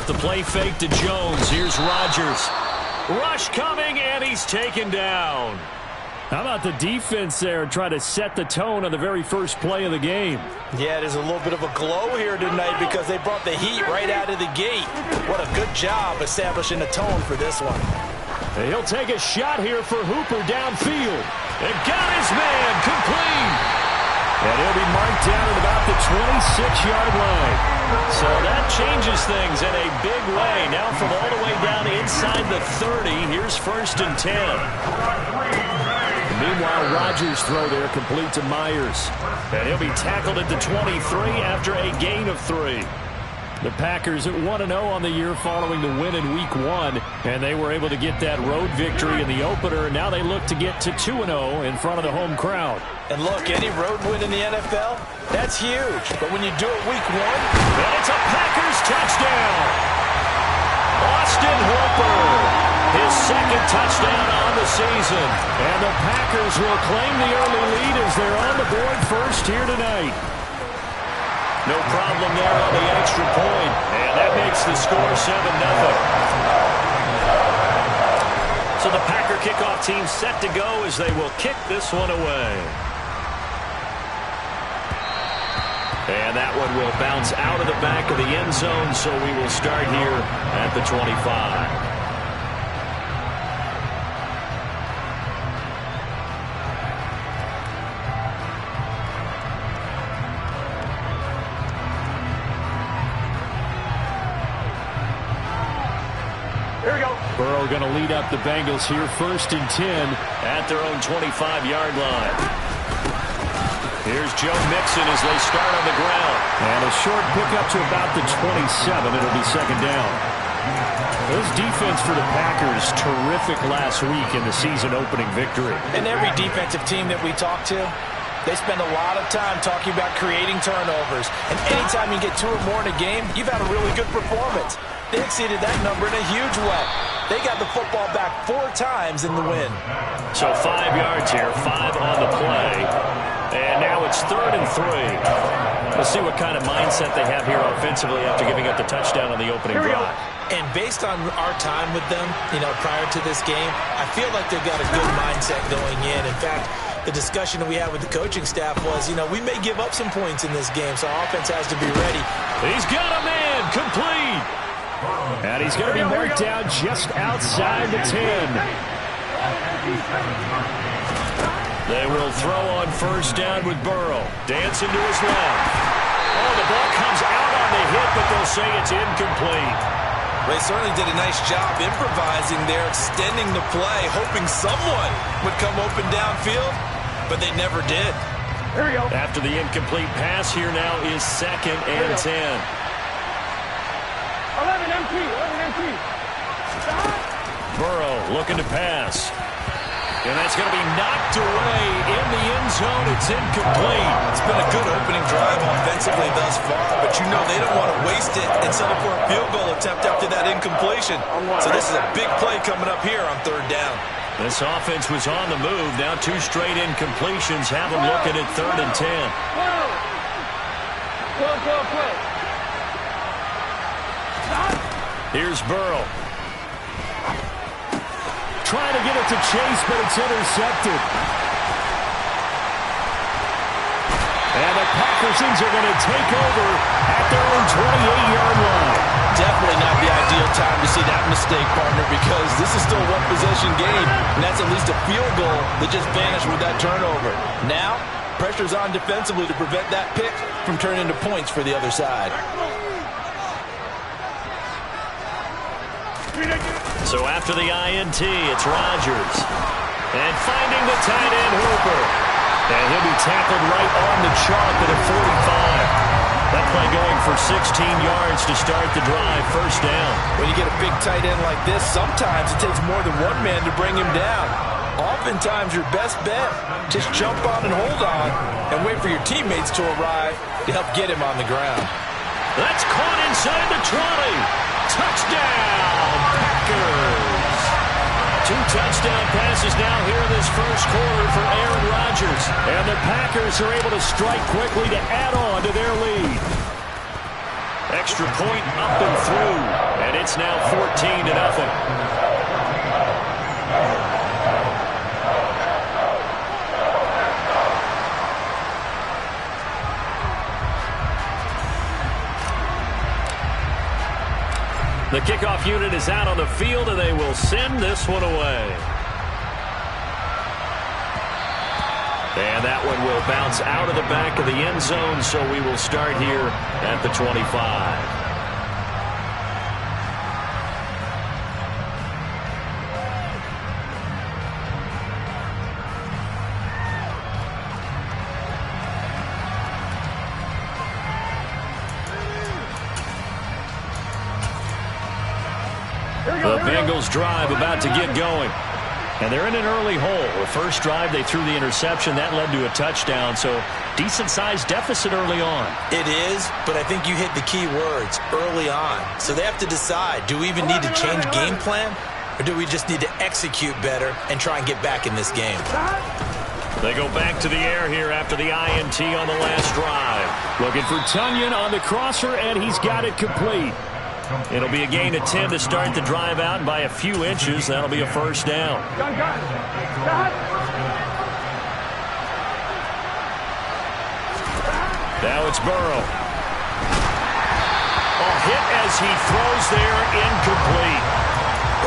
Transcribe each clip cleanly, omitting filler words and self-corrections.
off the play fake to Jones. Here's Rodgers. Rush coming, and he's taken down. How about the defense there trying to set the tone on the very first play of the game? Yeah, there's a little bit of a glow here tonight because they brought the heat right out of the gate. What a good job establishing the tone for this one. And he'll take a shot here for Hooper downfield. And got his man complete. And he'll be marked down at about the 26-yard line. So that changes things in a big way. Now from all the way down inside the 30, here's 1st and 10. Meanwhile, Rodgers' throw there complete to Myers. And he'll be tackled at the 23 after a gain of 3. The Packers at 1-0 on the year following the win in Week 1. And they were able to get that road victory in the opener. Now they look to get to 2-0 in front of the home crowd. And look, any road win in the NFL, that's huge. But when you do it Week 1, and it's a Packers touchdown. Austin Hooper, his 2nd touchdown on the season. And the Packers will claim the early lead as they're on the board first here tonight. No problem there on the extra point. And that makes the score 7-0. So the Packer kickoff team set to go as they will kick this one away. And that one will bounce out of the back of the end zone, so we will start here at the 25. Burrow going to lead up the Bengals here 1st and 10 at their own 25-yard line. Here's Joe Mixon as they start on the ground. And a short pickup to about the 27. It'll be 2nd down. This defense for the Packers, terrific last week in the season-opening victory. And every defensive team that we talk to, they spend a lot of time talking about creating turnovers. And anytime you get 2 or more in a game, you've had a really good performance. They exceeded that number in a huge way. They got the football back 4 times in the win. So 5 yards here, 5 on the play. And now it's 3rd and 3. Let's see what kind of mindset they have here offensively after giving up the touchdown on the opening drive. And based on our time with them, prior to this game, I feel like they've got a good mindset going in. In fact, the discussion that we had with the coaching staff was, we may give up some points in this game, so our offense has to be ready. He's got a man complete. And he's going to be marked down just outside the 10. They will throw on 1st down with Burrow. Dancing to his left. Oh, the ball comes out on the hit, but they'll say it's incomplete. They certainly did a nice job improvising there, extending the play, hoping someone would come open downfield, but they never did. Here we go. After the incomplete pass, here now is 2nd and 10. 11 empty. Burrow looking to pass. And that's going to be knocked away in the end zone. It's incomplete. It's been a good opening drive offensively thus far, but they don't want to waste it and settle for a field goal attempt after that incompletion. So this is a big play coming up here on 3rd down. This offense was on the move. Now 2 straight incompletions have them looking at 3rd and 10. Here's Burrow. Trying to get it to Chase, but it's intercepted. And the Packersons are going to take over at their own 28-yard line. Definitely not the ideal time to see that mistake, partner, because this is still a one-possession game, and that's at least a field goal that just vanished with that turnover. Now, pressure's on defensively to prevent that pick from turning into points for the other side. So after the INT, it's Rodgers. And finding the tight end, Hooper. And he'll be tackled right on the chalk at a 45. That play going for 16 yards to start the drive, 1st down. When you get a big tight end like this, sometimes it takes more than one man to bring him down. Oftentimes, your best bet, just jump on and hold on and wait for your teammates to arrive to help get him on the ground. That's caught inside the 20. Touchdown, Packers. 2 touchdown passes now here in this first quarter for Aaron Rodgers. And the Packers are able to strike quickly to add on to their lead. Extra point up and through. And it's now 14-0. The kickoff unit is out on the field, and they will send this one away. And that one will bounce out of the back of the end zone, so we will start here at the 25. The Bengals drive about to get going. And they're in an early hole. The first drive, they threw the interception. That led to a touchdown. So decent-sized deficit early on. It is, but I think you hit the key words, early on. So they have to decide, do we even need to change game plan? Or do we just need to execute better and try and get back in this game? They go back to the air here after the INT on the last drive. Looking for Tunyon on the crosser, and he's got it complete. It'll be a gain of 10 to start the drive out by a few inches. That'll be a first down. Now it's Burrow. A hit as he throws there, incomplete.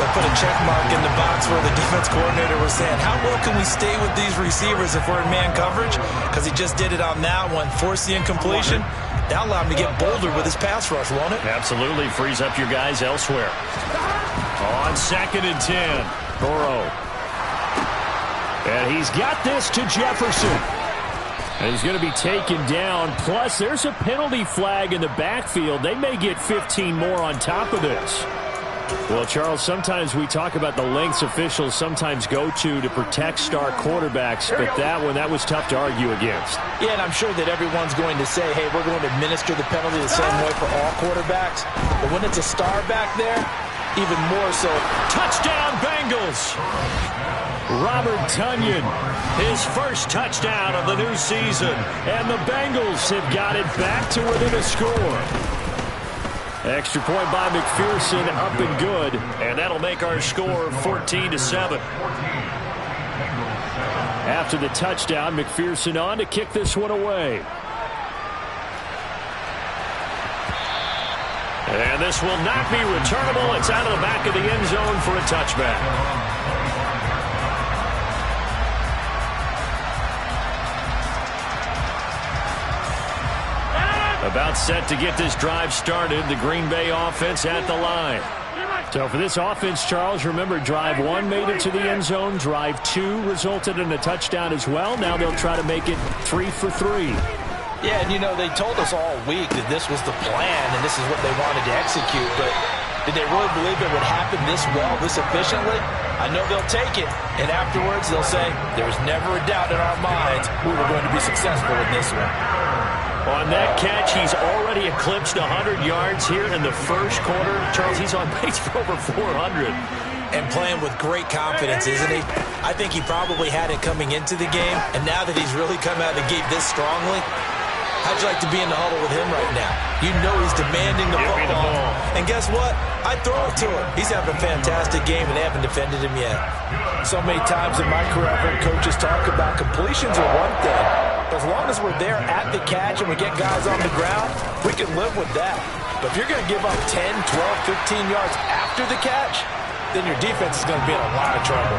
They'll put a check mark in the box where the defense coordinator was saying, how well can we stay with these receivers if we're in man coverage? Because he just did it on that one, forced the incompletion. That'll allow him to get bolder with his pass rush, won't it? Absolutely. Frees up your guys elsewhere. On 2nd and 10, Burrow. And he's got this to Jefferson. And he's going to be taken down. Plus, there's a penalty flag in the backfield. They may get 15 more on top of this. Well, Charles, sometimes we talk about the lengths officials sometimes go to protect star quarterbacks, but that was tough to argue against. Yeah, and I'm sure that everyone's going to say, hey, we're going to administer the penalty the same way for all quarterbacks. But when it's a star back there, even more so. Touchdown, Bengals! Robert Tunyon, his first touchdown of the new season. And the Bengals have got it back to within a score. Extra point by McPherson, up and good. And that'll make our score 14-7. After the touchdown, McPherson on to kick this one away. And this will not be returnable. It's out of the back of the end zone for a touchback. About set to get this drive started. The Green Bay offense at the line. So for this offense, Charles, remember, drive 1 made it to the end zone. Drive 2 resulted in a touchdown as well. Now they'll try to make it 3 for 3. Yeah, and you know, they told us all week that this was the plan and this is what they wanted to execute. But did they really believe it would happen this well, this efficiently? I know they'll take it. And afterwards, they'll say, there was never a doubt in our minds we were going to be successful in this one. On that catch, he's already eclipsed 100 yards here in the first quarter. Charles, he's on pace for over 400. And playing with great confidence, isn't he? I think he probably had it coming into the game, and now that he's really come out of the gate this strongly, how'd you like to be in the huddle with him right now? You know he's demanding the football. And guess what? I'd throw it to him. He's having a fantastic game, and they haven't defended him yet. So many times in my career, I've heard coaches talk about completions are one thing. As long as we're there at the catch and we get guys on the ground, we can live with that. But if you're going to give up 10, 12, 15 yards after the catch, then your defense is going to be in a lot of trouble.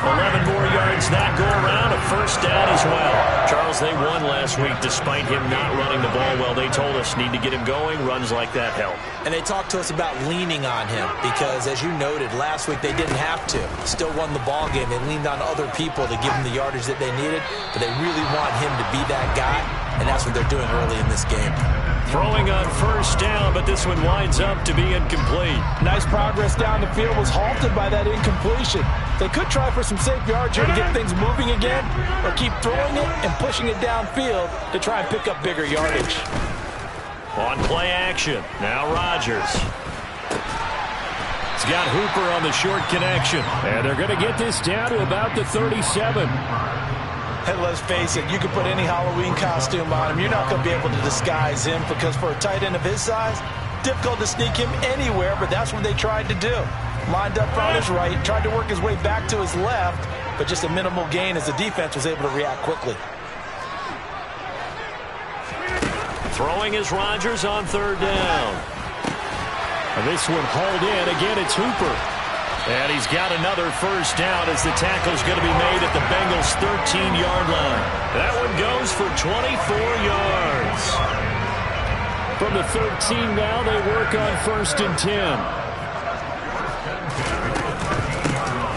11 more yards that go around, a first down as well. Charles, they won last week despite him not running the ball well. They told us need to get him going. Runs like that help. And they talked to us about leaning on him because, as you noted, last week they didn't have to. Still won the ball game. They leaned on other people to give them the yardage that they needed, but they really want him to be that guy, and that's what they're doing early in this game. Throwing on first down, but this one winds up to be incomplete. Nice progress down the field was halted by that incompletion. They could try for some safe yards here to get things moving again, or keep throwing it and pushing it downfield to try and pick up bigger yardage. On play action, now Rodgers. He's got Hooper on the short connection. And they're going to get this down to about the 37. And let's face it, you can put any Halloween costume on him. You're not going to be able to disguise him because for a tight end of his size, difficult to sneak him anywhere, but that's what they tried to do. Lined up on his right, tried to work his way back to his left, but just a minimal gain as the defense was able to react quickly. Throwing is Rodgers on third down. This one hauled in. Again, it's Hooper. And he's got another first down as the tackle's going to be made at the Bengals' 13-yard line. That one goes for 24 yards. From the 13 now, they work on 1st and 10.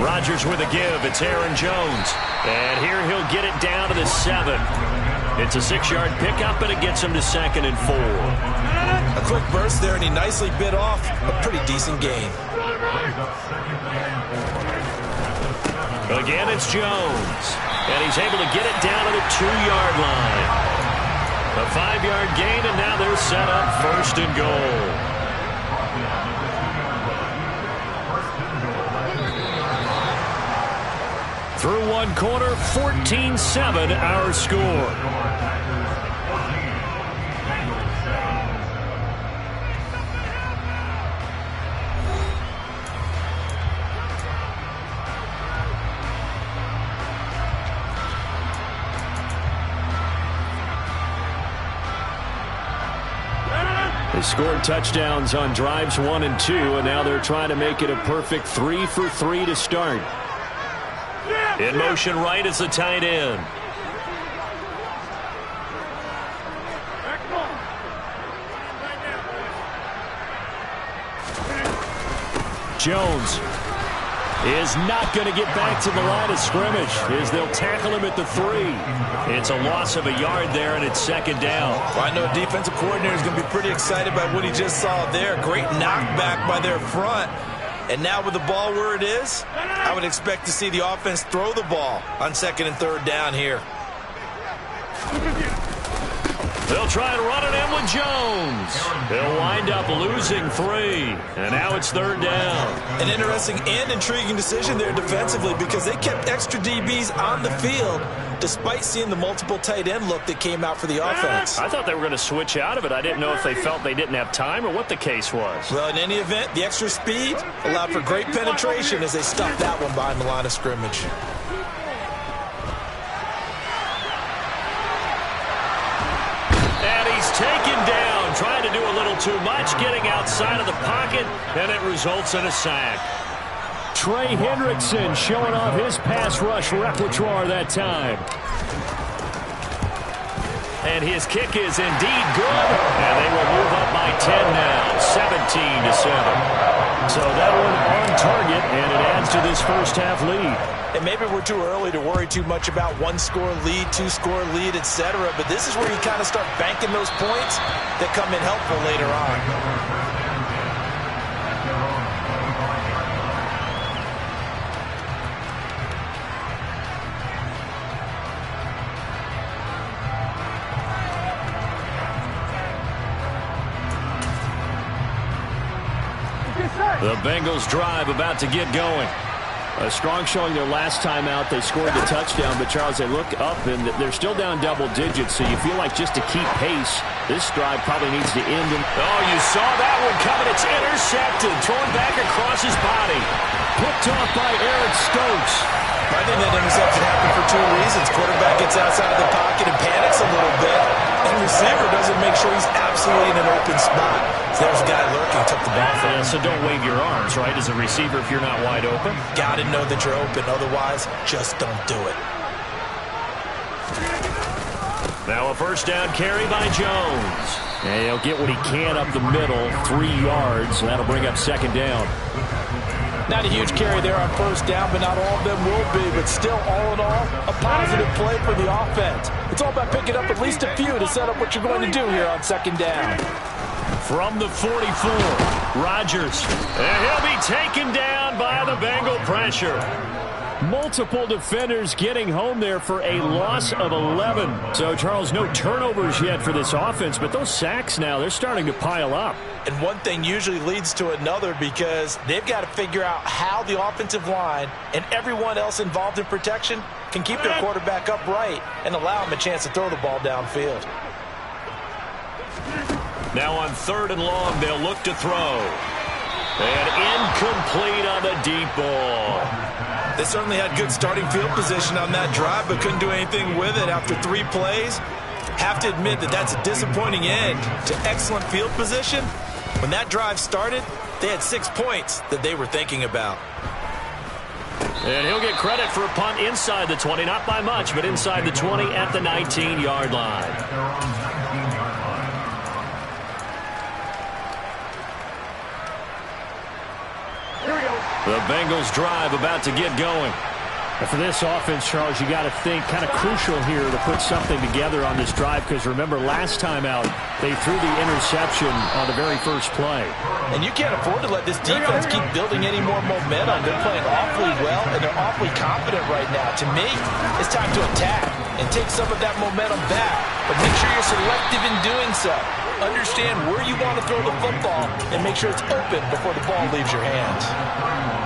Rodgers with a give. It's Aaron Jones. And here he'll get it down to the 7. It's a 6-yard pickup, and it gets him to 2nd and 4. A quick burst there, and he nicely bit off a pretty decent gain. Again, it's Jones. And he's able to get it down to the 2-yard line. A 5-yard gain, and now they're set up 1st and goal. Through one quarter, 14-7 our score. They scored touchdowns on drives 1 and 2, and now they're trying to make it a perfect 3 for 3 to start. In motion right is the tight end. Jones is not going to get back to the line of scrimmage as they'll tackle him at the 3. It's a loss of a yard there, and it's 2nd down. Well, I know a defensive coordinator is going to be pretty excited by what he just saw there. Great knockback by their front. And now with the ball where it is, I would expect to see the offense throw the ball on 2nd and 3rd down here. They'll try and run it in with Jones. They'll wind up losing 3. And now it's 3rd down. An interesting and intriguing decision there defensively because they kept extra DBs on the field despite seeing the multiple tight end look that came out for the offense. I thought they were going to switch out of it. I didn't know if they felt they didn't have time or what the case was. Well, in any event, the extra speed allowed for great penetration as they stuffed that one behind the line of scrimmage. And he's taken down, trying to do a little too much, getting outside of the pocket, and it results in a sack. Trey Hendrickson showing off his pass rush repertoire that time. And his kick is indeed good. And they will move up by 10 now, 17-7. So that one on target, and it adds to this first half lead. And maybe we're too early to worry too much about 1-score lead, 2-score lead, etc. But this is where you kind of start banking those points that come in helpful later on. The Bengals drive about to get going. A strong showing their last time out. They scored the touchdown, but Charles, they look up and they're still down double digits, so you feel like just to keep pace, this drive probably needs to end. Oh, you saw that one coming. It's intercepted. Thrown back across his body. Picked off by Eric Stokes. I think that interception happened for 2 reasons. Quarterback gets outside of the pocket and panics a little bit. And receiver doesn't make sure he's absolutely in an open spot. So there's a guy lurking, took the ball from him. So don't wave your arms, right, as a receiver if you're not wide open. Got to know that you're open. Otherwise, just don't do it. Now a first down carry by Jones. And he'll get what he can up the middle, 3 yards. That'll bring up 2nd down. Not a huge carry there on first down, but not all of them will be. But still, all in all, a positive play for the offense. It's all about picking up at least a few to set up what you're going to do here on 2nd down. From the 44, Rodgers. And he'll be taken down by the Bengal pressure. Multiple defenders getting home there for a loss of 11. So, Charles, no turnovers yet for this offense, but those sacks now, they're starting to pile up. And one thing usually leads to another because they've got to figure out how the offensive line and everyone else involved in protection can keep their quarterback upright and allow him a chance to throw the ball downfield. Now on 3rd and long, they'll look to throw. And incomplete on the deep ball. They certainly had good starting field position on that drive, but couldn't do anything with it after 3 plays. Have to admit that that's a disappointing end to excellent field position. When that drive started, they had 6 points that they were thinking about. And he'll get credit for a punt inside the 20, not by much, but inside the 20 at the 19-yard line. The Bengals drive about to get going. And for this offense, Charles, you got to think kind of crucial here to put something together on this drive because remember last time out they threw the interception on the very first play. And you can't afford to let this defense keep building any more momentum. They're playing awfully well and they're awfully confident right now. To me, it's time to attack and take some of that momentum back. But make sure you're selective in doing so. Understand where you want to throw the football and make sure it's open before the ball leaves your hands.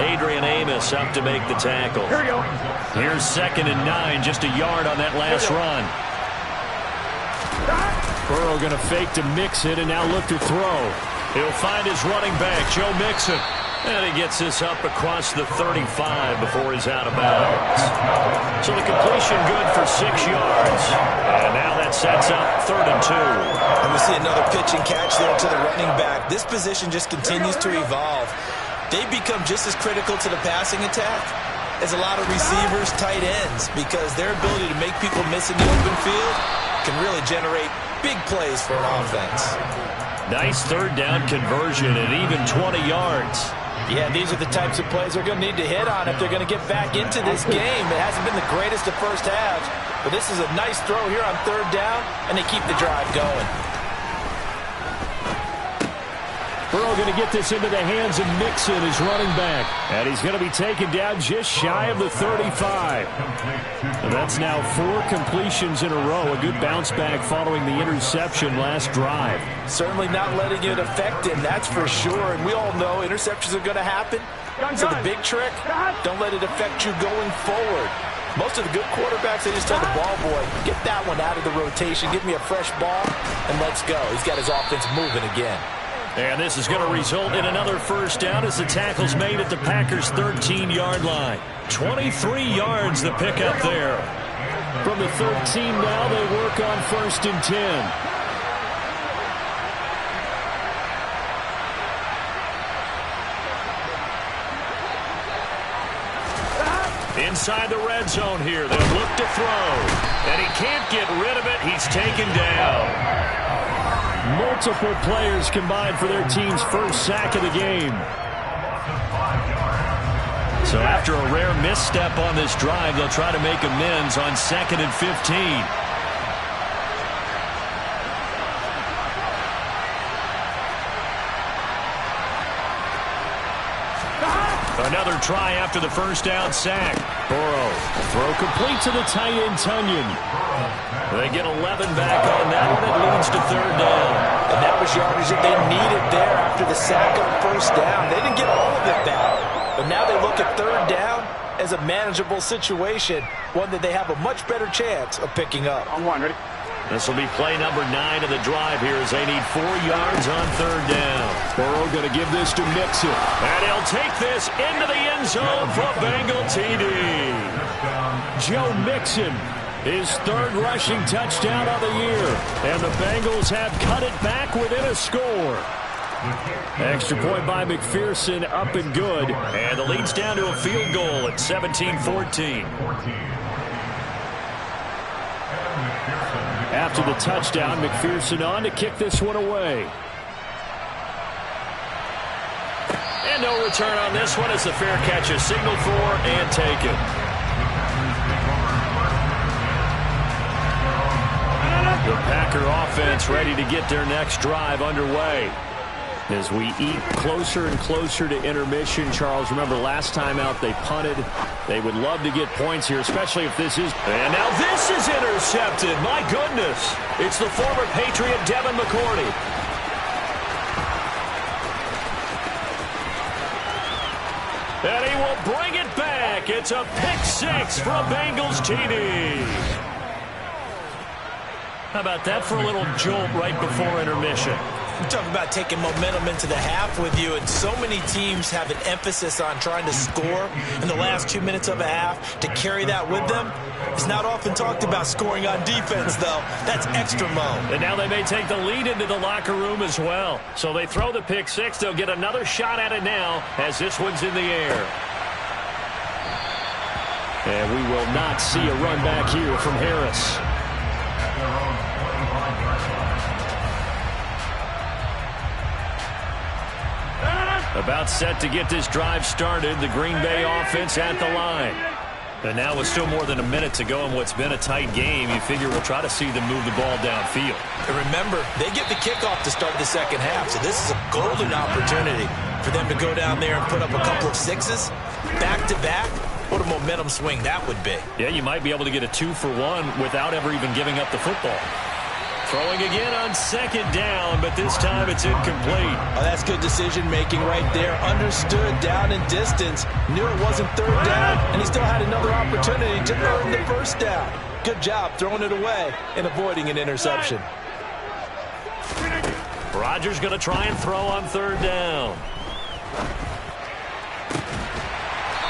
Adrian Amos up to make the tackle. Here we go. Here's 2nd and 9, just a yard on that last run. Burrow going to fake to Mixon and now look to throw. He'll find his running back, Joe Mixon. And he gets this up across the 35 before he's out of bounds. So the completion good for 6 yards. And now that sets up 3rd and 2. And we see another pitch and catch there to the running back. This position just continues to evolve. They become just as critical to the passing attack as a lot of receivers, tight ends, because their ability to make people miss in the open field can really generate big plays for an offense. Nice 3rd down conversion at even 20 yards. Yeah, these are the types of plays they're going to need to hit on if they're going to get back into this game. It hasn't been the greatest of first halves, but this is a nice throw here on 3rd down, and they keep the drive going. Burrow going to get this into the hands of Mixon, his running back. And he's going to be taken down just shy of the 35. And that's now 4 completions in a row. A good bounce back following the interception last drive. Certainly not letting it affect him, that's for sure. And we all know interceptions are going to happen. So the big trick, don't let it affect you going forward. Most of the good quarterbacks, they just tell the ball boy, get that one out of the rotation, give me a fresh ball, and let's go. He's got his offense moving again. And this is going to result in another 1st down as the tackle's made at the Packers' 13-yard line. 23 yards the pickup there. From the 13 now, they work on 1st and 10. Inside the red zone here, they'll look to throw. And he can't get rid of it. He's taken down. Multiple players combined for their team's 1st sack of the game. So after a rare misstep on this drive, they'll try to make amends on 2nd and 15. Another try after the 1st down sack. Burrow, throw complete to the tight end, Tunyon. They get 11 back on that one. It leads to 3rd down. And that was yardage that they needed there after the sack on 1st down. They didn't get all of it back. But now they look at 3rd down as a manageable situation, one that they have a much better chance of picking up. On 1, ready? This will be play number 9 of the drive here as they need 4 yards on 3rd down. Burrow going to give this to Mixon. And he'll take this into the end zone for Bengal TD. Joe Mixon, his 3rd rushing touchdown of the year. And the Bengals have cut it back within a score. Extra point by McPherson, up and good. And the lead's down to a field goal at 17-14. After the touchdown, McPherson on to kick this one away. And no return on this one as the fair catch is signaled for and taken. The Packer offense ready to get their next drive underway. As we eat closer and closer to intermission, Charles, remember last time out they punted. They would love to get points here, especially if this is... And now this is intercepted. My goodness. It's the former Patriot Devin McCourty. And he will bring it back. It's a pick six from Bengals TD. How about that for a little jolt right before intermission? You talk about taking momentum into the half with you, and so many teams have an emphasis on trying to score in the last 2 minutes of a half to carry that with them. It's not often talked about scoring on defense, though. That's extra mode. And now they may take the lead into the locker room as well. So they throw the pick six. They'll get another shot at it now as this one's in the air. And we will not see a run back here from Harris. About set to get this drive started. The Green Bay offense at the line. And now with still more than a minute to go in what's been a tight game, you figure we'll try to see them move the ball downfield. And remember, they get the kickoff to start the second half, so this is a golden opportunity for them to go down there and put up a couple of sixes back-to-back. What a momentum swing that would be. Yeah, you might be able to get a 2-for-1 without ever even giving up the football. Throwing again on second down, but this time it's incomplete. Oh, that's good decision-making right there. Understood down and distance. Knew it wasn't third down, and he still had another opportunity to earn the first down. Good job throwing it away and avoiding an interception. Rodgers going to try and throw on third down.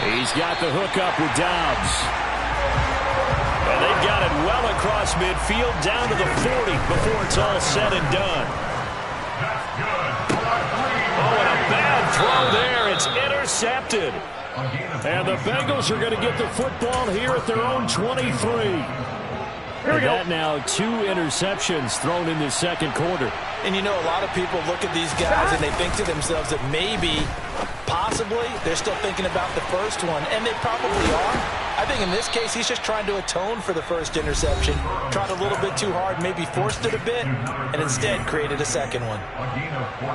He's got the hook up with Dobbs. And they've got it well across midfield down to the 40 before it's all said and done. Oh, and a bad throw there. It's intercepted. And the Bengals are going to get the football here at their own 23. And that now 2 interceptions thrown in the second quarter. And you know, a lot of people look at these guys and they think to themselves that maybe, possibly, they're still thinking about the first one. And they probably are. I think in this case, he's just trying to atone for the first interception. Tried a little bit too hard, maybe forced it a bit, and instead created a second one.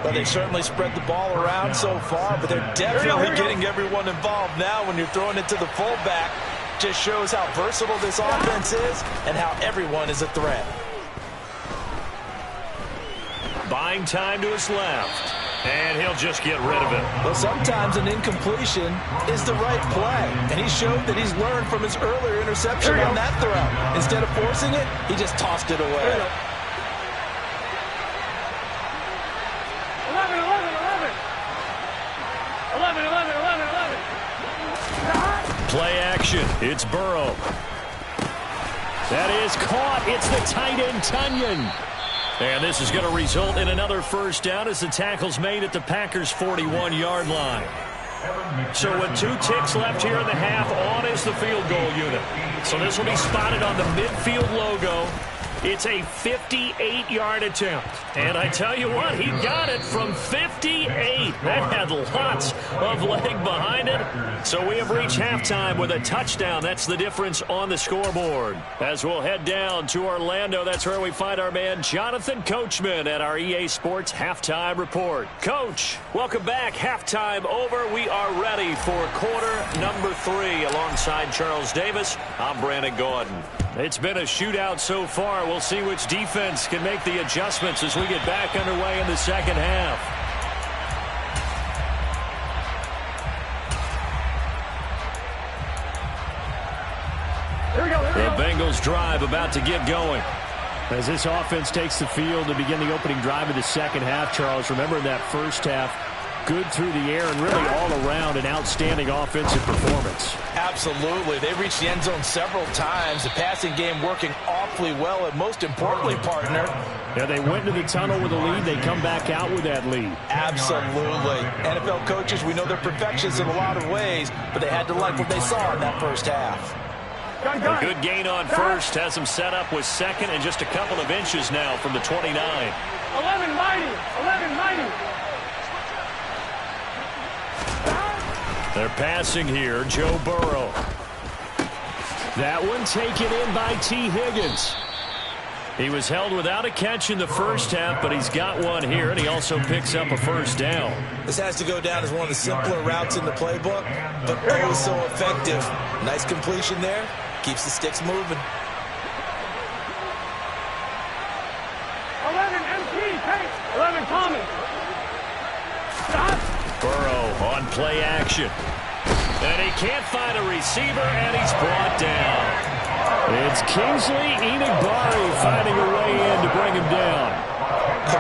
But they've certainly spread the ball around so far, but they're definitely getting everyone involved now when you're throwing it to the fullback. Just shows how versatile this offense is and how everyone is a threat. Buying time to his left. And he'll just get rid of it. Well, sometimes an incompletion is the right play. And he showed that he's learned from his earlier interception on that throw. Instead of forcing it, he just tossed it away. 11. Play action. It's Burrow. That is caught. It's the tight end, Tunyon. And this is going to result in another first down as the tackle's made at the Packers' 41-yard line. So with 2 ticks left here in the half, on is the field goal unit. So this will be spotted on the midfield logo. It's a 58-yard attempt. And I tell you what, he got it from 58. That had lots of leg behind it. So we have reached halftime with a touchdown. That's the difference on the scoreboard. As we'll head down to Orlando, that's where we find our man Jonathan Coachman at our EA Sports Halftime Report. Coach, welcome back. Halftime over. We are ready for quarter number 3. Alongside Charles Davis, I'm Brandon Gordon. It's been a shootout so far. We'll see which defense can make the adjustments as we get back underway in the second half. The Bengals drive about to get going. As this offense takes the field to begin the opening drive of the second half, Charles, remember in that first half, good through the air and really all around an outstanding offensive performance. Absolutely. They reached the end zone several times. The passing game working awfully well, and most importantly, partner. Yeah, they went into the tunnel with a lead. They come back out with that lead. Absolutely. NFL coaches, we know they're perfectionists in a lot of ways, but they had to like what they saw in that first half. A good gain on first. Has them set up with second and just a couple of inches now from the 29. 11 mighty. 11 mighty. They're passing here. Joe Burrow. That one taken in by T. Higgins. He was held without a catch in the first half, but he's got one here, and he also picks up a first down. This has to go down as one of the simpler routes in the playbook, but oh so effective. Nice completion there. Keeps the sticks moving. 11 MT, take 11 common. Stop. Burrow on play action. And he can't find a receiver, and he's brought down. It's Kingsley Enagbare finding a way in to bring him down.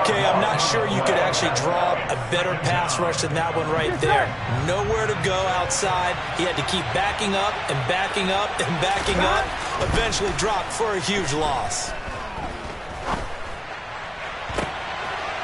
Okay, I'm not sure you could actually draw a better pass rush than that one right there. Nowhere to go outside. He had to keep backing up and backing up and backing up. Eventually dropped for a huge loss.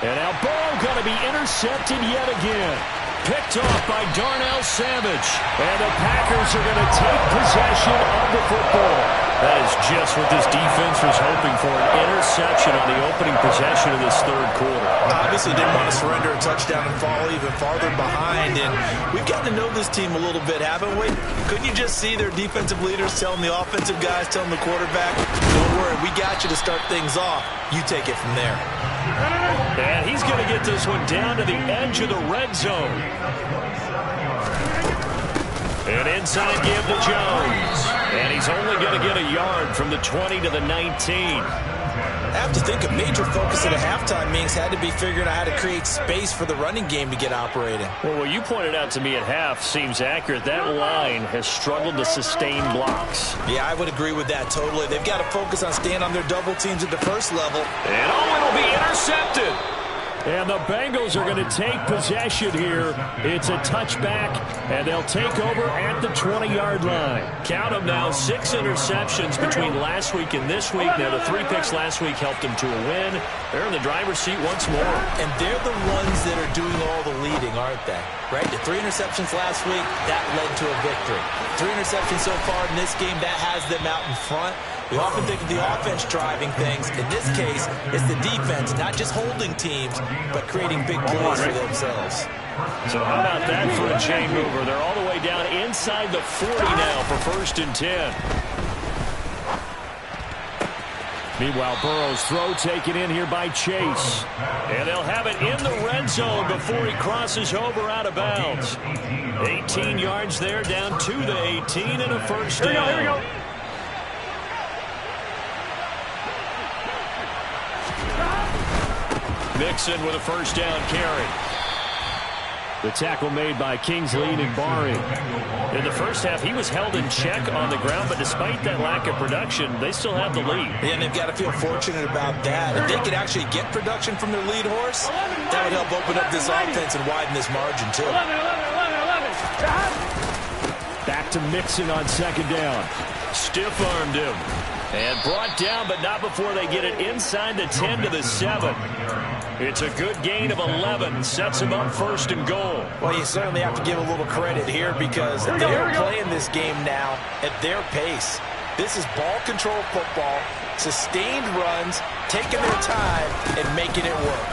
And now Burrow going to be intercepted yet again. Picked off by Darnell Savage. And the Packers are going to take possession of the football. That is just what this defense was hoping for, an interception on the opening possession of this third quarter. Obviously didn't want to surrender a touchdown and fall even farther behind. And we've gotten to know this team a little bit, haven't we? Couldn't you just see their defensive leaders telling the offensive guys, telling the quarterback, don't worry, we got you to start things off. You take it from there. And he's going to get this one down to the edge of the red zone. An inside give to Jones. And he's only going to get a yard from the 20 to the 19. I have to think a major focus at a halftime means had to be figuring out how to create space for the running game to get operating. Well, what you pointed out to me at half seems accurate. That line has struggled to sustain blocks. Yeah, I would agree with that totally. They've got to focus on staying on their double teams at the first level. And it'll be intercepted. And the Bengals are going to take possession here. It's a touchback, and they'll take over at the 20-yard line. Count them now, 6 interceptions between last week and this week. Now, the 3 picks last week helped them to a win. They're in the driver's seat once more. And they're the ones that are doing all the leading, aren't they? Right? The 3 interceptions last week, that led to a victory. 3 interceptions so far in this game, that has them out in front. We often think of the offense driving things. In this case, it's the defense, not just holding teams, but creating big plays for themselves. So how about that for a chain mover? They're all the way down inside the 40 now for 1st and 10. Meanwhile, Burrow's throw taken in here by Chase. And they'll have it in the red zone before he crosses over out of bounds. 18 yards there, down to the 18 and a first down. Here we go. Mixon with a first down carry. The tackle made by Kingsley Enagbare. In the first half, he was held in check on the ground, but despite that lack of production, they still have the lead. Yeah, and they've got to feel fortunate about that. If they could actually get production from their lead horse, that would help open up this offense and widen this margin, too. 11. Back to Mixon on 2nd down. Stiff-armed him. And brought down, but not before they get it inside the 10 to the 7. It's a good gain of 11. Sets him up 1st and goal. Well, you certainly have to give a little credit here because they're playing this game now at their pace. This is ball control football, sustained runs, taking their time, and making it work.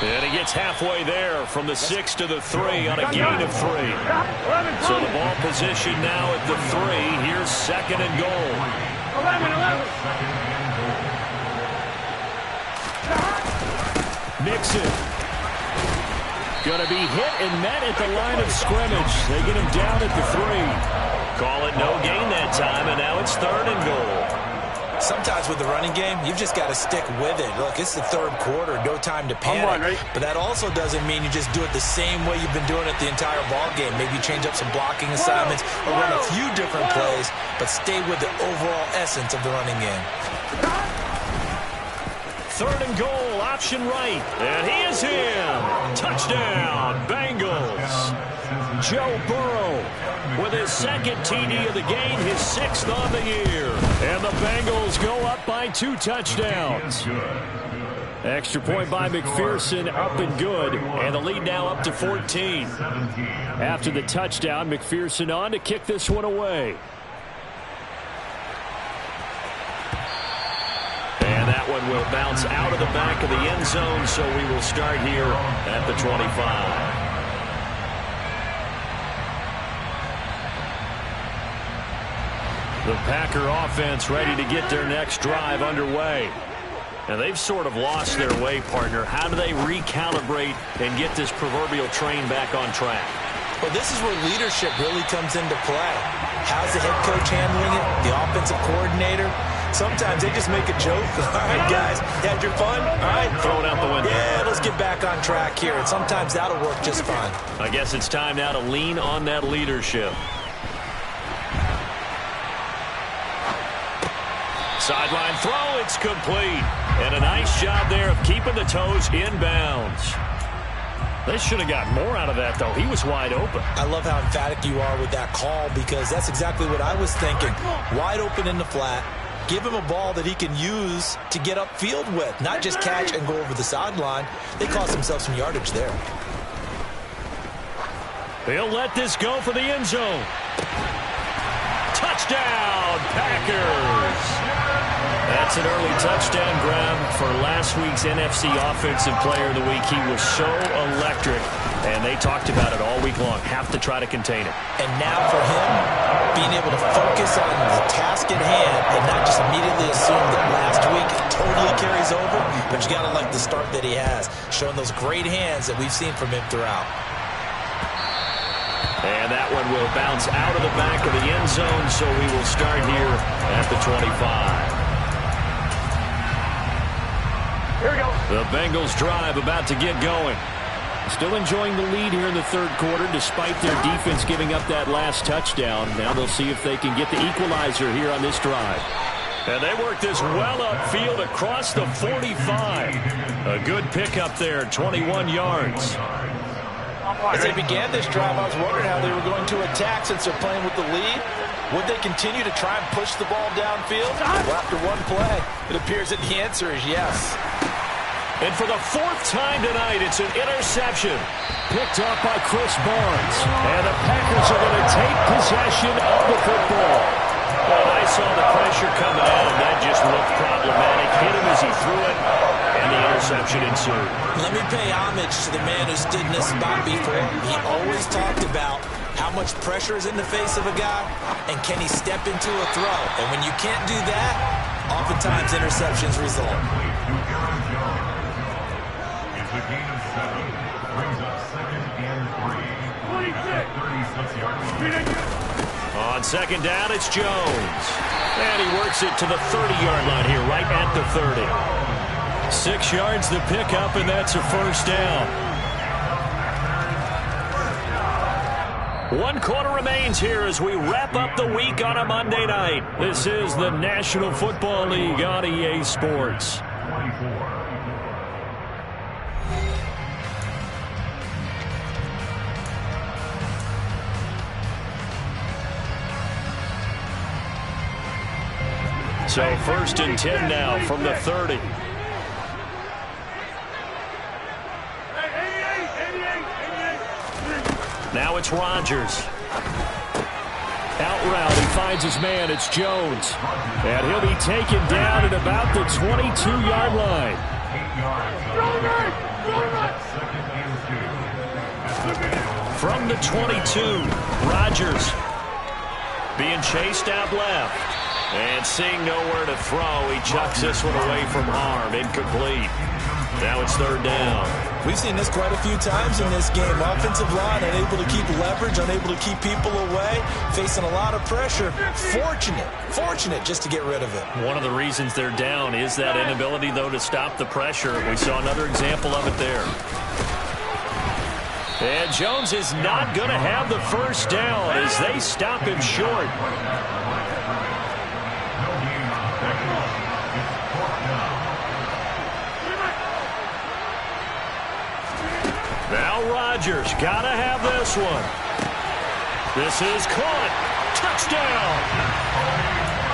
And he gets halfway there from the 6 to the 3 on a gain of 3. So the ball position now at the 3. Here's 2nd and goal. 11. Mixon. Going to be hit and met at the line of scrimmage. They get him down at the 3. Call it no gain that time, and now it's 3rd and goal. Sometimes with the running game, you've just got to stick with it. Look, it's the 3rd quarter, no time to panic. But that also doesn't mean you just do it the same way you've been doing it the entire ball game. Maybe change up some blocking assignments or run a few different plays, but stay with the overall essence of the running game. 3rd and goal, option right. And he is in. Touchdown, Bengals. Joe Burrow with his 2nd TD of the game, his 6th on the year. And the Bengals go up by 2 touchdowns. Extra point by McPherson, up and good. And the lead now up to 14. After the touchdown, McPherson on to kick this one away. And that one will bounce out of the back of the end zone, so we will start here at the 25. The Packer offense ready to get their next drive underway. And they've sort of lost their way, partner. How do they recalibrate and get this proverbial train back on track? Well, this is where leadership really comes into play. How's the head coach handling it? The offensive coordinator? Sometimes they just make a joke. All right, guys, you had your fun? All right. Throw it out the window. Yeah, let's get back on track here. And sometimes that'll work just fine. I guess it's time now to lean on that leadership. Sideline throw, it's complete. And a nice job there of keeping the toes in bounds. They should have got more out of that, though. He was wide open. I love how emphatic you are with that call because that's exactly what I was thinking. Wide open in the flat. Give him a ball that he can use to get upfield with, not just catch and go over the sideline. They cost themselves some yardage there. They'll let this go for the end zone. Touchdown, Packers! That's an early touchdown grab for last week's NFC Offensive Player of the Week. He was so electric, and they talked about it all week long. Have to try to contain it. And now for him, being able to focus on the task at hand and not just immediately assume that last week it totally carries over, but you got to like the start that he has, showing those great hands that we've seen from him throughout. And that one will bounce out of the back of the end zone, so we will start here at the 25. Here we go. The Bengals drive about to get going. Still enjoying the lead here in the third quarter despite their defense giving up that last touchdown. Now they'll see if they can get the equalizer here on this drive. And they work this well upfield across the 45. A good pickup there, 21 yards. As they began this drive, I was wondering how they were going to attack since they're playing with the lead. Would they continue to try and push the ball downfield? Well, after one play, it appears that the answer is yes. And for the fourth time tonight, it's an interception. Picked up by Chris Barnes. And the Packers are going to take possession of the football. Well, I saw the pressure coming out, and that just looked problematic. Hit him as he threw it, and the interception ensued. Let me pay homage to the man who stood in this spot before. He always talked about how much pressure is in the face of a guy, and can he step into a throw. And when you can't do that, oftentimes interceptions result. It's a gain of 7. Brings up 2nd and 3. 36 yards. On second down, it's Jones. And he works it to the 30-yard line here, right at the 30. 6 yards the pickup, and that's a first down. 1 quarter remains here as we wrap up the week on a Monday night. This is the National Football League on EA Sports. 24. So 1st and 10 now from the 30. Now it's Rodgers. Out route, he finds his man. It's Jones. And he'll be taken down at about the 22-yard line. 8 yards. From the 22, Rodgers being chased out left. And seeing nowhere to throw, he chucks this one away from harm. Incomplete. Now it's 3rd down. We've seen this quite a few times in this game. Offensive line unable to keep leverage, unable to keep people away, facing a lot of pressure. Fortunate just to get rid of it. One of the reasons they're down is that inability, though, to stop the pressure. We saw another example of it there. And Jones is not going to have the first down as they stop him short. Now Rodgers, gotta have this one. This is caught. Touchdown.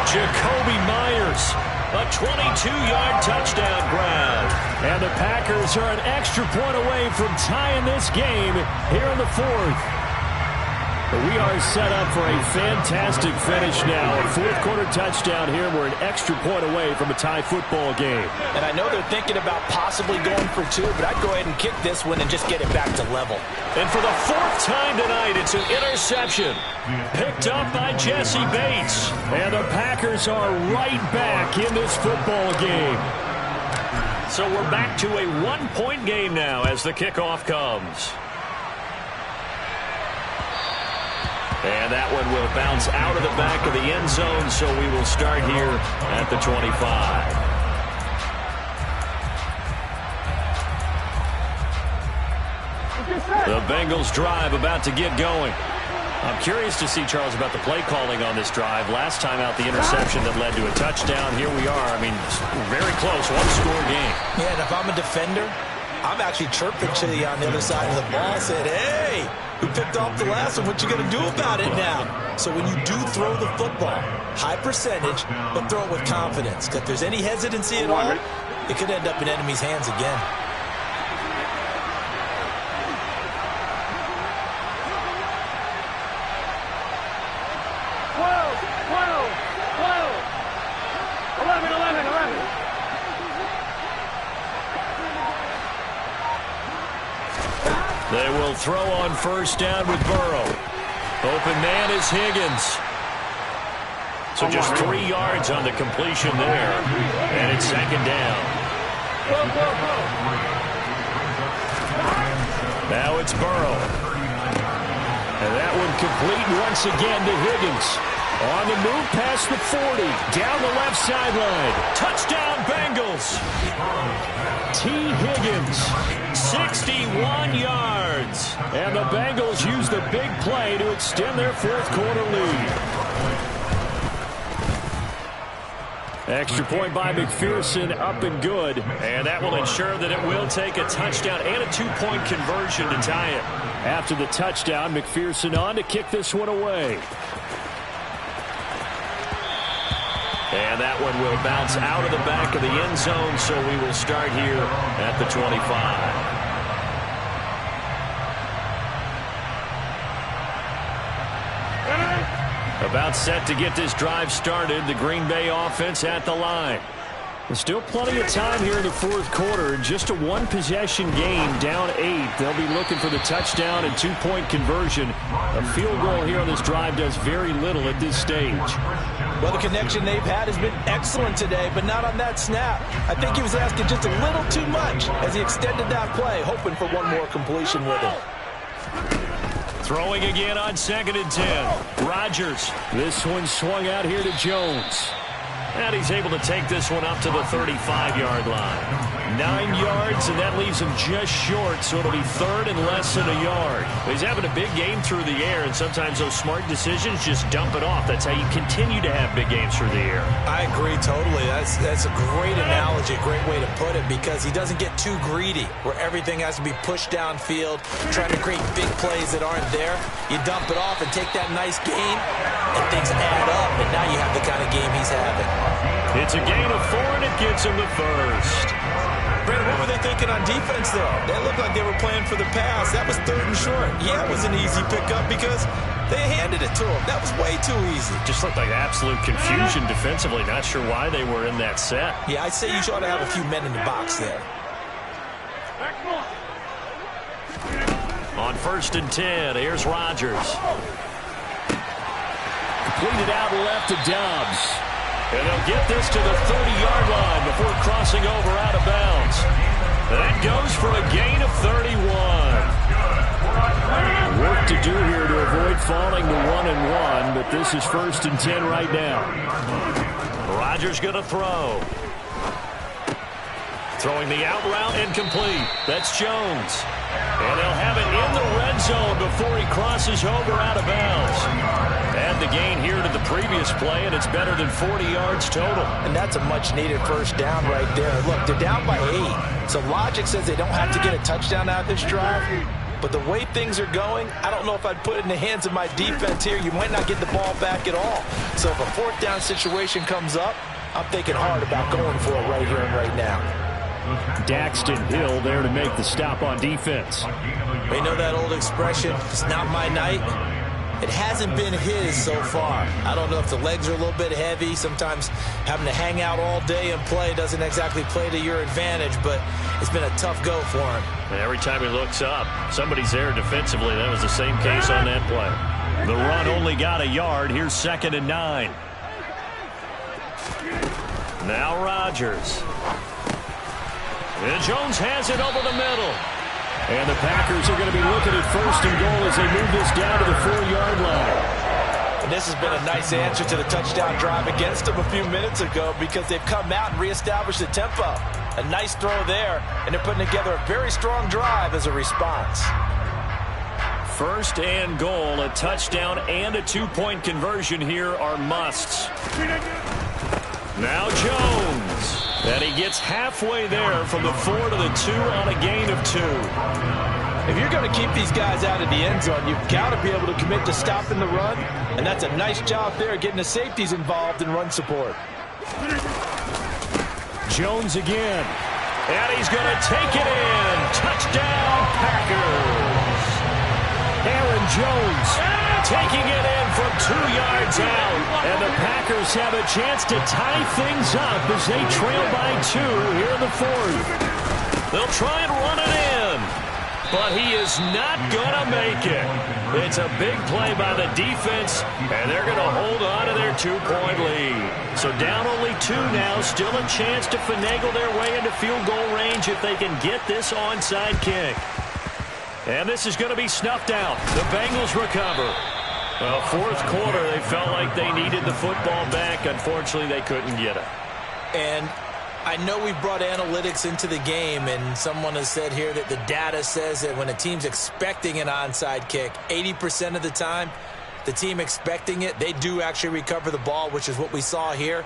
Jacoby Myers, a 22-yard touchdown grab. And the Packers are an extra point away from tying this game here in the 4th. We are set up for a fantastic finish now. A fourth-quarter touchdown here. We're an extra point away from a tie football game. And I know they're thinking about possibly going for two, but I'd go ahead and kick this one and just get it back to level. And for the fourth time tonight, it's an interception. Picked up by Jesse Bates. And the Packers are right back in this football game. So we're back to a one-point game now as the kickoff comes. And that one will bounce out of the back of the end zone, so we will start here at the 25. The Bengals drive about to get going. I'm curious to see, Charles, about the play calling on this drive. Last time out, the interception that led to a touchdown. Here we are. I mean, very close, one-score game. Yeah, and if I'm a defender, I'm actually chirping to you on the other side of the ball, saying, hey, who picked off the last one? What you going to do about it now? So when you do throw the football, high percentage, but throw it with confidence. Because if there's any hesitancy at all, it could end up in enemy's hands again. They will throw on first down with Burrow. Open man is Higgins. So just 3 yards on the completion there. And it's second down. Now it's Burrow. And that one complete once again to Higgins. On the move past the 40. Down the left sideline. Touchdown Bengals. T. Higgins. 61 yards. And the Bengals use the big play to extend their fourth-quarter lead. Extra point by McPherson, up and good. And that will ensure that it will take a touchdown and a 2-point conversion to tie it. After the touchdown, McPherson on to kick this one away. And that one will bounce out of the back of the end zone, so we will start here at the 25. About set to get this drive started. The Green Bay offense at the line. There's still plenty of time here in the fourth quarter. Just a one-possession game, down 8. They'll be looking for the touchdown and 2-point conversion. A field goal here on this drive does very little at this stage. Well, the connection they've had has been excellent today, but not on that snap. I think he was asking just a little too much as he extended that play, hoping for one more completion with him. Throwing again on 2nd and 10. Rodgers. This one swung out here to Jones. And he's able to take this one up to the 35-yard line. 9 yards, and that leaves him just short, so it'll be third and less than a yard. He's having a big game through the air, and sometimes those smart decisions just dump it off. That's how you continue to have big games through the air. I agree totally. That's a great analogy, a great way to put it, because he doesn't get too greedy, where everything has to be pushed downfield, trying to create big plays that aren't there. You dump it off and take that nice gain, and things add up, and now you have the kind of game he's having. It's a gain of 4, and it gets him the first. Brandon, what were they thinking on defense, though? They looked like they were playing for the pass. That was 3rd and short. Yeah, it was an easy pickup because they handed it to him. That was way too easy. Just looked like absolute confusion defensively. Not sure why they were in that set. Yeah, I'd say you ought to have a few men in the box there. On 1st and 10, here's Rodgers. Completed out left to Dobbs. And they'll get this to the 30-yard line before crossing over out of bounds. That goes for a gain of 31. Work to do here to avoid falling to 1-1, but this is 1st and 10 right now. Rodgers going to throw. Throwing the out route incomplete. That's Jones. And they'll have it in the red zone before he crosses over out of bounds. Add the gain here to the previous play, and it's better than 40 yards total. And that's a much-needed first down right there. Look, they're down by 8. So logic says they don't have to get a touchdown out of this drive. But the way things are going, I don't know if I'd put it in the hands of my defense here. You might not get the ball back at all. So if a 4th down situation comes up, I'm thinking hard about going for it right here and right now. Daxton Hill there to make the stop on defense. We know that old expression, it's not my night. It hasn't been his so far. I don't know if the legs are a little bit heavy. Sometimes having to hang out all day and play doesn't exactly play to your advantage, but it's been a tough go for him. And every time he looks up, somebody's there defensively. That was the same case on that play. The run only got a yard. Here's 2nd and 9. Now Rodgers. And Jones has it over the middle. And the Packers are going to be looking at 1st and goal as they move this down to the 4-yard line. And this has been a nice answer to the touchdown drive against them a few minutes ago because they've come out and reestablished the tempo. A nice throw there, and they're putting together a very strong drive as a response. 1st and goal, a touchdown and a 2-point conversion here are musts. Now Jones. And he gets halfway there from the 4 to the 2 on a gain of 2. If you're going to keep these guys out of the end zone, you've got to be able to commit to stopping the run. And that's a nice job there getting the safeties involved in run support. Jones again. And he's going to take it in. Touchdown, Packers. Aaron Jones taking it in from 2 yards out. And the Packers have a chance to tie things up as they trail by 2 here in the 4th. They'll try and run it in, but he is not going to make it. It's a big play by the defense, and they're going to hold on to their 2-point lead. So down only 2 now, still a chance to finagle their way into field goal range if they can get this onside kick. And this is going to be snuffed out. The Bengals recover. Well, 4th quarter, they felt like they needed the football back. Unfortunately, they couldn't get it. And I know we brought analytics into the game, and someone has said here that the data says that when a team's expecting an onside kick, 80% of the time, the team expecting it, they do actually recover the ball, which is what we saw here.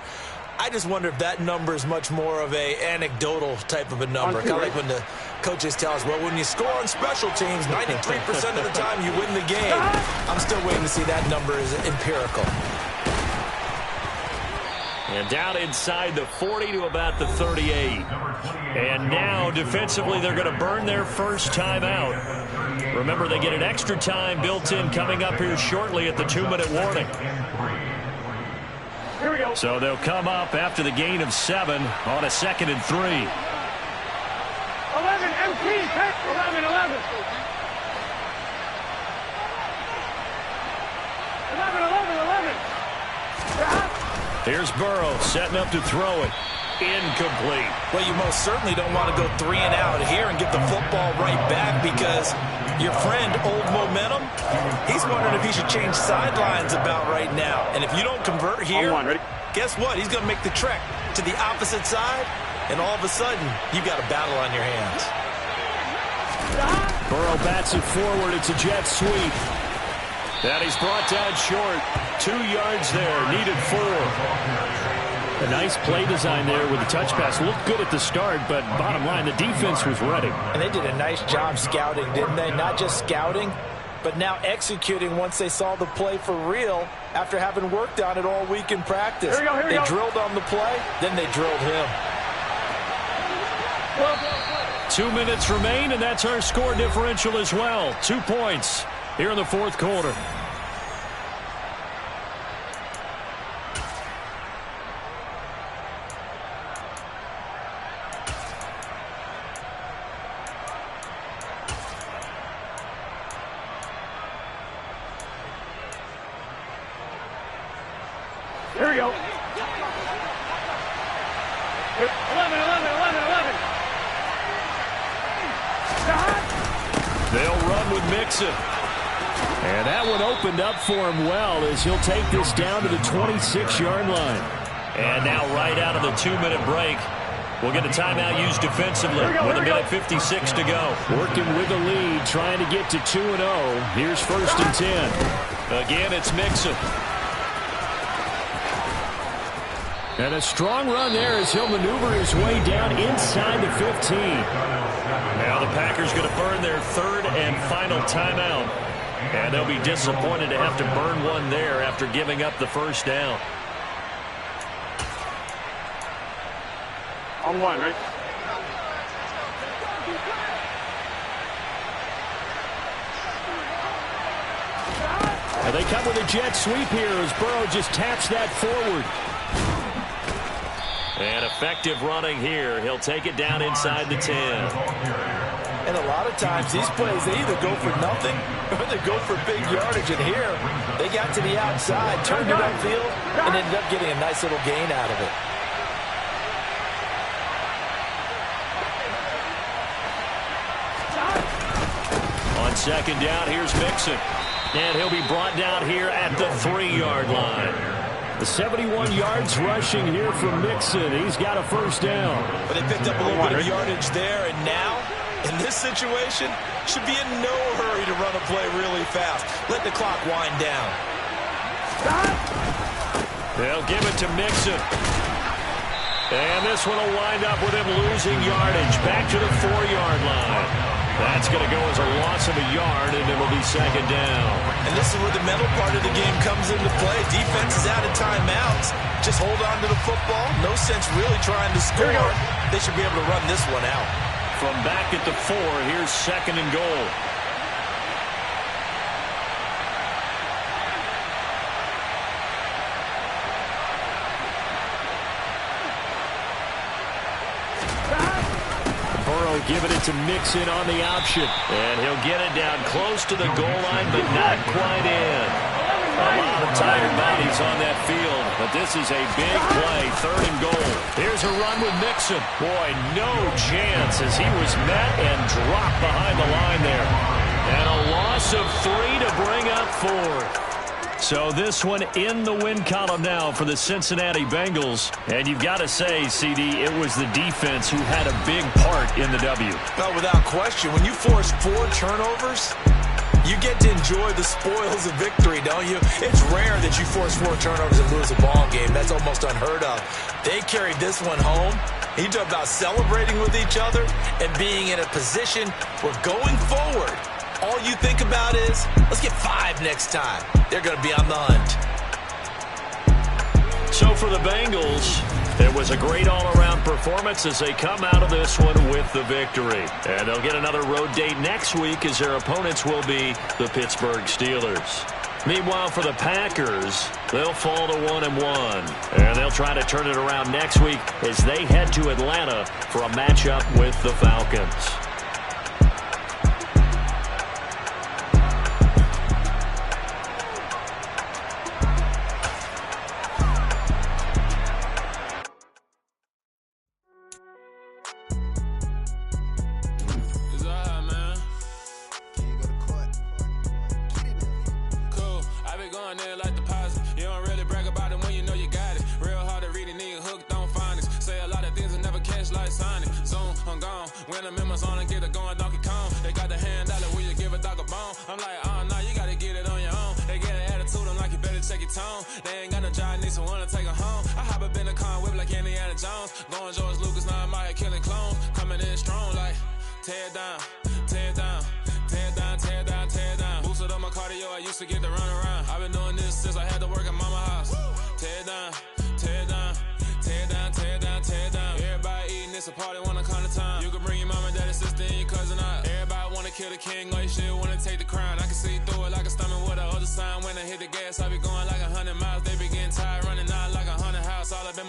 I just wonder if that number is much more of a anecdotal type of a number. Kind of like when the coaches tell us, well, when you score on special teams, 93% of the time you win the game. I'm still waiting to see that number is empirical. And down inside the 40 to about the 38. And now defensively they're going to burn their first time out. Remember, they get an extra time built in coming up here shortly at the 2-minute warning. So they'll come up after the gain of 7 on a 2nd and 3. 11, MT, 11, 11. 11. Here's Burrow setting up to throw it. Incomplete. Well, you most certainly don't want to go 3 and out here and get the football right back because your friend, Old Momentum, he's wondering if he should change sidelines about right now. And if you don't convert here, guess what? He's going to make the trek to the opposite side, and all of a sudden, you've got a battle on your hands. Burrow bats it forward. It's a jet sweep. And he's brought down short. 2 yards there. Needed 4. A nice play design there with the touch pass. Looked good at the start, but bottom line, the defense was ready. And they did a nice job scouting, didn't they? Not just scouting, but now executing once they saw the play for real after having worked on it all week in practice. They drilled on the play, then they drilled him. 2 minutes remain, and that's our score differential as well. 2 points here in the 4th quarter. Here we go. 11, 11, 11, 11. They'll run with Mixon. And that one opened up for him well as he'll take this down to the 26-yard line. And now right out of the 2-minute break, we'll get a timeout used defensively with a minute 56 to go. Working with the lead, trying to get to 2-0. Here's 1st and 10. Again, it's Mixon. And a strong run there as he'll maneuver his way down inside the 15. Now the Packers going to burn their 3rd and final timeout. And they'll be disappointed to have to burn one there after giving up the first down. On 1, right? And they come with a jet sweep here as Burrow just taps that forward. And effective running here. He'll take it down inside the 10. And a lot of times these plays, they either go for nothing or they go for big yardage. And here, they got to the outside, turned it upfield, and ended up getting a nice little gain out of it. On second down, here's Mixon. And he'll be brought down here at the 3-yard line. The 71 yards rushing here from Mixon. He's got a first down. But they picked up a little bit of yardage there, and now, in this situation, should be in no hurry to run a play really fast. Let the clock wind down. They'll give it to Mixon. And this one will wind up with him losing yardage. Back to the 4-yard line. That's going to go as a loss of a yard, and it'll be second down. And this is where the mental part of the game comes into play. Defense is out of timeouts. Just hold on to the football. No sense really trying to score. They should be able to run this one out. From back at the 4, here's second and goal. Giving it to Mixon on the option. And he'll get it down close to the goal line, but not quite in. A lot of tired bodies on that field, but this is a big play, third and goal. Here's a run with Mixon. Boy, no chance as he was met and dropped behind the line there. And a loss of 3 to bring up 4. So this one in the win column now for the Cincinnati Bengals. And you've got to say, CD, it was the defense who had a big part in the W. Well, without question, when you force 4 turnovers, you get to enjoy the spoils of victory, don't you? It's rare that you force 4 turnovers and lose a ball game. That's almost unheard of. They carried this one home. You talk about celebrating with each other and being in a position where going forward, all you think about is, let's get 5 next time. They're going to be on the hunt. So for the Bengals, it was a great all-around performance as they come out of this one with the victory. And they'll get another road date next week as their opponents will be the Pittsburgh Steelers. Meanwhile, for the Packers, they'll fall to 1-1. And they'll try to turn it around next week as they head to Atlanta for a matchup with the Falcons.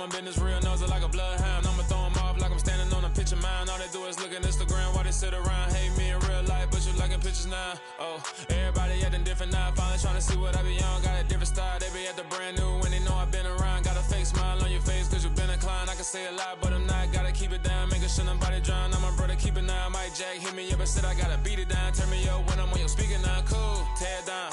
Business real knows it like a bloodhound. I'ma throw them off like I'm standing on a picture mound. All they do is look at Instagram while they sit around. Hate me in real life, but you liking pictures now. Oh, everybody acting different now. Finally trying to see what I be on. Got a different style, they be at the brand new when they know I've been around. Got a fake smile on your face cause you been inclined. I can say a lot, but I'm not. Gotta keep it down, making sure nobody drown. I'm my brother, keep it now. Mike Jack hit me up and said I gotta beat it down. Turn me up when I'm on your speaker now. Cool, tear it down.